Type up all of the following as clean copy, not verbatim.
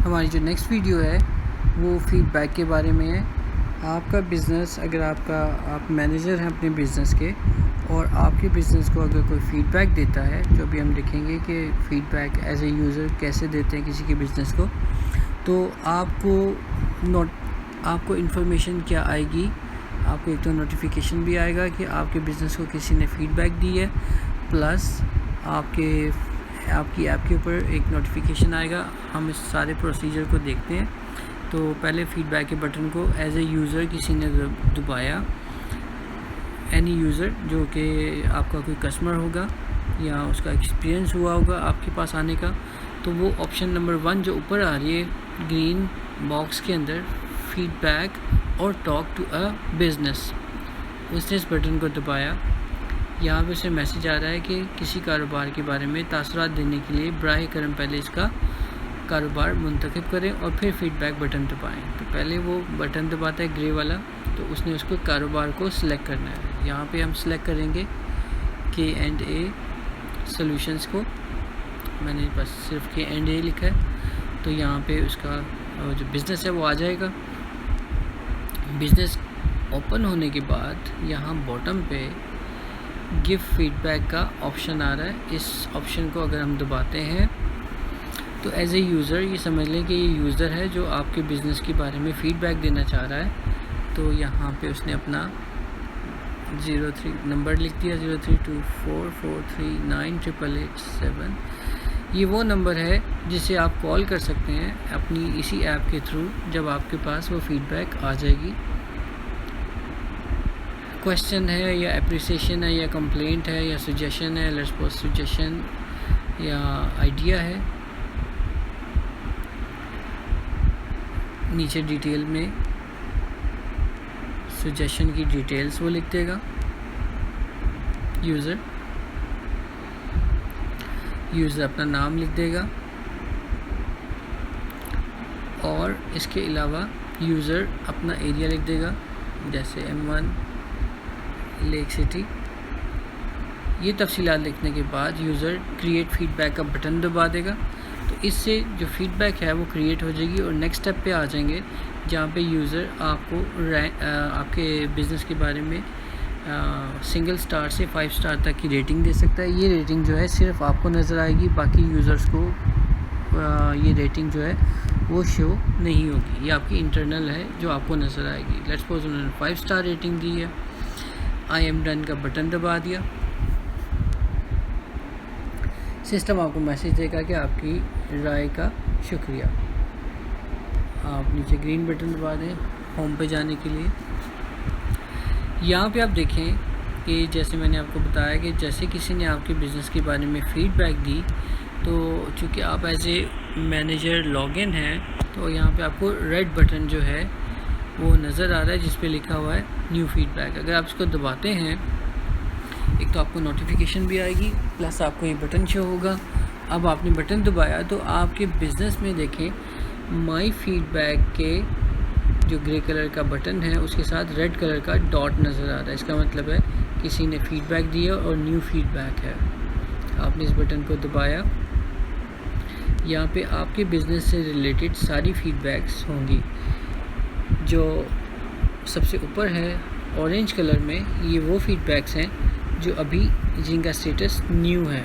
हमारी जो next video है वो फीडबैक के बारे में है। आपका बिज़नेस, अगर आप मैनेजर हैं अपने बिज़नेस के और आपके बिज़नेस को अगर कोई फ़ीडबैक देता है, जो अभी हम देखेंगे कि फ़ीडबैक एज ए यूज़र कैसे देते हैं किसी के बिज़नेस को, तो आपको इन्फॉर्मेशन क्या आएगी। आपको एक तो नोटिफिकेशन भी आएगा कि आपके बिज़नेस को किसी ने फ़ीडबैक दी है, प्लस आपकी ऐप के ऊपर एक नोटिफिकेशन आएगा। हम इस सारे प्रोसीजर को देखते हैं। तो पहले फ़ीडबैक के बटन को एज ए यूज़र किसी ने दबाया, एनी यूज़र जो कि आपका कोई कस्टमर होगा या उसका एक्सपीरियंस हुआ होगा आपके पास आने का, तो वो ऑप्शन नंबर 1 जो ऊपर आ रही है ग्रीन बॉक्स के अंदर, फीडबैक और टॉक टू अ बिज़नेस, उसने इस बटन को दबाया। यहाँ पे उसे मैसेज आ रहा है कि किसी कारोबार के बारे में तासुरात देने के लिए बराह करम पहले इसका कारोबार मुंतखब करें और फिर फीडबैक बटन दबाएं। तो पहले वो बटन दबाता है ग्रे वाला, तो उसने उसको कारोबार को सिलेक्ट करना है। यहाँ पे हम सिलेक्ट करेंगे K&A सॉल्यूशंस को। मैंने बस सिर्फ K&A लिखा है, तो यहाँ पे उसका जो बिज़नेस है वो आ जाएगा। बिज़नेस ओपन होने के बाद यहाँ बॉटम पे गिव फीडबैक का ऑप्शन आ रहा है। इस ऑप्शन को अगर हम दबाते हैं तो एज ए यूज़र ये समझ लें कि ये यूज़र है जो आपके बिज़नेस के बारे में फ़ीडबैक देना चाह रहा है। तो यहाँ पे उसने अपना 03 नंबर लिख दिया, 032443988887। ये वो नंबर है जिसे आप कॉल कर सकते हैं अपनी इसी ऐप के थ्रू, जब आपके पास वो फ़ीडबैक आ जाएगी। क्वेश्चन है या एप्रिसिएशन है या कंप्लेंट है या सजेशन है, लेट्स सपोज सजेशन या आइडिया है। नीचे डिटेल में सजेशन की डिटेल्स वो लिख देगा यूज़र अपना नाम लिख देगा, और इसके अलावा यूज़र अपना एरिया लिख देगा, जैसे M1 लेक सिटी। ये तफसीलात लिखने के बाद यूज़र क्रिएट फीडबैक का बटन दबा देगा। तो इससे जो फीडबैक है वो क्रिएट हो जाएगी और नेक्स्ट स्टेप पे आ जाएंगे, जहाँ पे यूज़र आपको आपके बिज़नेस के बारे में सिंगल स्टार से 5 स्टार तक की रेटिंग दे सकता है। ये रेटिंग जो है सिर्फ आपको नज़र आएगी, बाकी यूज़र्स को ये रेटिंग जो है वो शो नहीं होगी। ये आपकी इंटरनल है जो आपको नज़र आएगी। लेट्स सपोज उन्होंने 5 स्टार रेटिंग दी है, आई एम डन का बटन दबा दिया, सिस्टम आपको मैसेज देगा कि आपकी राय का शुक्रिया। आप नीचे ग्रीन बटन दबा दें होम पे जाने के लिए। यहाँ पे आप देखें कि जैसे मैंने आपको बताया कि जैसे किसी ने आपके बिज़नेस के बारे में फ़ीडबैक दी, तो चूँकि आप एज ए मैनेजर लॉगिन हैं, तो यहाँ पे आपको रेड बटन जो है वो नज़र आ रहा है जिस पे लिखा हुआ है न्यू फीडबैक। अगर आप इसको दबाते हैं, एक तो आपको नोटिफिकेशन भी आएगी, प्लस आपको ये बटन शो होगा। अब आपने बटन दबाया तो आपके बिज़नेस में देखें माई फीडबैक के जो ग्रे कलर का बटन है उसके साथ रेड कलर का डॉट नज़र आ रहा है। इसका मतलब है किसी ने फ़ीडबैक दिया और न्यू फीडबैक है। आपने इस बटन को दबाया, यहाँ पे आपके बिज़नेस से रिलेटेड सारी फीडबैक्स होंगी। जो सबसे ऊपर है ऑरेंज कलर में, ये वो फीडबैक्स हैं जो अभी जिनका स्टेटस न्यू है।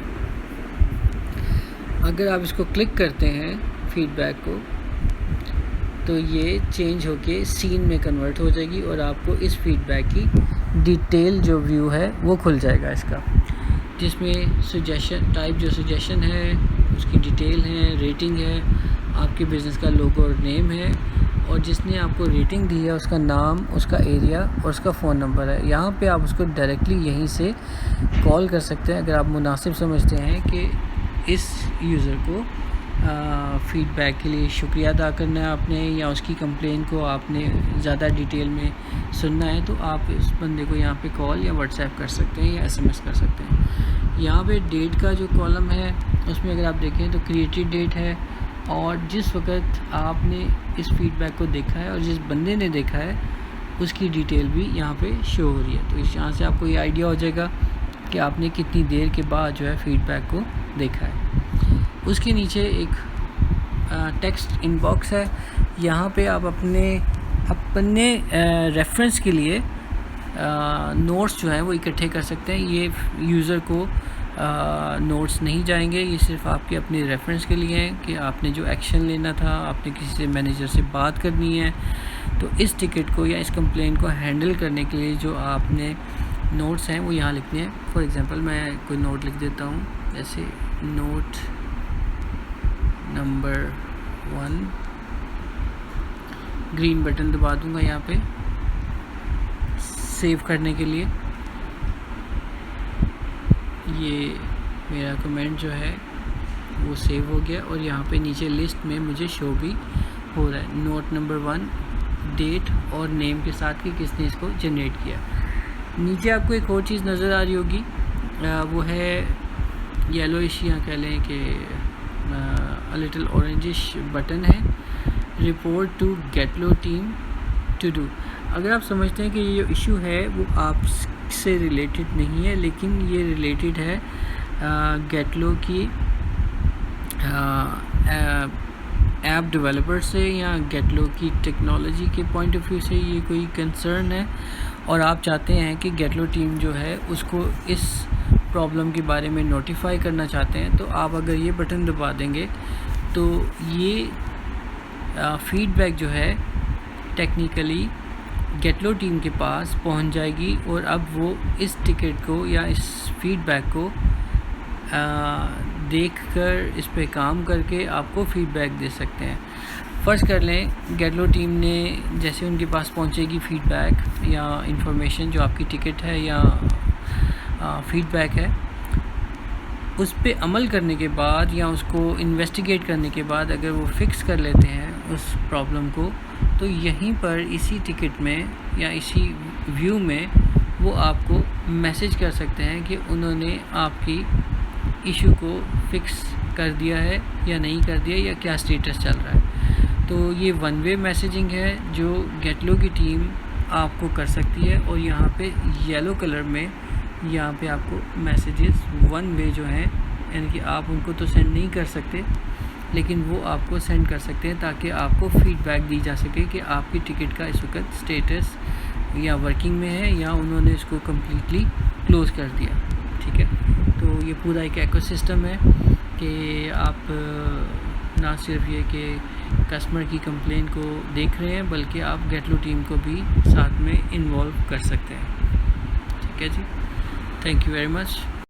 अगर आप इसको क्लिक करते हैं फीडबैक को, तो ये चेंज होके सीन में कन्वर्ट हो जाएगी और आपको इस फीडबैक की डिटेल जो व्यू है वो खुल जाएगा इसका, जिसमें सजेशन टाइप जो सजेशन है उसकी डिटेल है, रेटिंग है, आपके बिज़नेस का लोगो और नेम है, और जिसने आपको रेटिंग दी है उसका नाम, उसका एरिया और उसका फ़ोन नंबर है। यहाँ पे आप उसको डायरेक्टली यहीं से कॉल कर सकते हैं अगर आप मुनासिब समझते हैं कि इस यूज़र को फ़ीडबैक के लिए शुक्रिया अदा करना है आपने, या उसकी कंप्लेन को आपने ज़्यादा डिटेल में सुनना है, तो आप इस बंदे को यहाँ पे कॉल या व्हाट्सएप कर सकते हैं या SMS कर सकते हैं। यहाँ पे डेट का जो कॉलम है उसमें अगर आप देखें तो क्रिएटेड डेट है, और जिस वक्त आपने इस फीडबैक को देखा है और जिस बंदे ने देखा है उसकी डिटेल भी यहाँ पे शो हो रही है। तो इस यहाँ से आपको ये आइडिया हो जाएगा कि आपने कितनी देर के बाद जो है फ़ीडबैक को देखा है। उसके नीचे एक टेक्स्ट इनबॉक्स है। यहाँ पे आप अपने रेफरेंस के लिए नोट्स जो हैं वो इकट्ठे कर सकते हैं। ये यूज़र को नोट्स नहीं जाएंगे, ये सिर्फ आपके अपने रेफरेंस के लिए हैं कि आपने जो एक्शन लेना था, आपने किसी से मैनेजर से बात करनी है, तो इस टिकट को या इस कंप्लेंट को हैंडल करने के लिए जो आपने नोट्स हैं वो यहाँ लिखने हैं। फॉर एग्ज़ाम्पल मैं कोई नोट लिख देता हूँ, जैसे नोट नंबर 1, ग्रीन बटन दबा दूँगा यहाँ पे सेव करने के लिए। ये मेरा कमेंट जो है वो सेव हो गया और यहाँ पे नीचे लिस्ट में मुझे शो भी हो रहा है। नोट नंबर 1 डेट और नेम के साथ कि किसने इसको जनरेट किया। नीचे आपको एक और चीज़ नज़र आ रही होगी, वो है येलोइश, या कह लें कि लिटिल ऑरेंजिश बटन है, रिपोर्ट टू गेटलो टीम टू डू। अगर आप समझते हैं कि ये जो इशू है वो आपसे रिलेटेड नहीं है, लेकिन ये रिलेटेड है गेटलो की ऐप डेवलपर से या गेटलो की टेक्नोलॉजी के पॉइंट ऑफ व्यू से ये कोई कंसर्न है, और आप चाहते हैं कि गेटलो टीम जो है उसको इस प्रॉब्लम के बारे में नोटिफाई करना चाहते हैं, तो आप अगर ये बटन दबा देंगे तो ये फीडबैक जो है टेक्निकली गेटलो टीम के पास पहुंच जाएगी, और अब वो इस टिकट को या इस फीडबैक को देखकर इस पे काम करके आपको फीडबैक दे सकते हैं। फ़र्ज़ कर लें गेटलो टीम ने, जैसे उनके पास पहुंचेगी फीडबैक या इंफॉर्मेशन जो आपकी टिकट है या फीडबैक है, उस पे अमल करने के बाद या उसको इन्वेस्टिगेट करने के बाद अगर वो फिक्स कर लेते हैं उस प्रॉब्लम को, तो यहीं पर इसी टिकट में या इसी व्यू में वो आपको मैसेज कर सकते हैं कि उन्होंने आपकी इशू को फिक्स कर दिया है या नहीं कर दिया, या क्या स्टेटस चल रहा है। तो ये वन वे मैसेजिंग है जो गेटलो की टीम आपको कर सकती है, और यहाँ पे येलो कलर में यहाँ पे आपको मैसेजेस वन वे जो हैं, यानी कि आप उनको तो सेंड नहीं कर सकते, लेकिन वो आपको सेंड कर सकते हैं ताकि आपको फीडबैक दी जा सके कि आपकी टिकट का इस वक्त स्टेटस या वर्किंग में है या उन्होंने इसको कम्प्लीटली क्लोज़ कर दिया। ठीक है, तो ये पूरा एक इकोसिस्टम है कि आप ना सिर्फ ये कि कस्टमर की कंप्लेंट को देख रहे हैं, बल्कि आप गेटलो टीम को भी साथ में इन्वॉल्व कर सकते हैं। ठीक है जी, थैंक यू वेरी मच।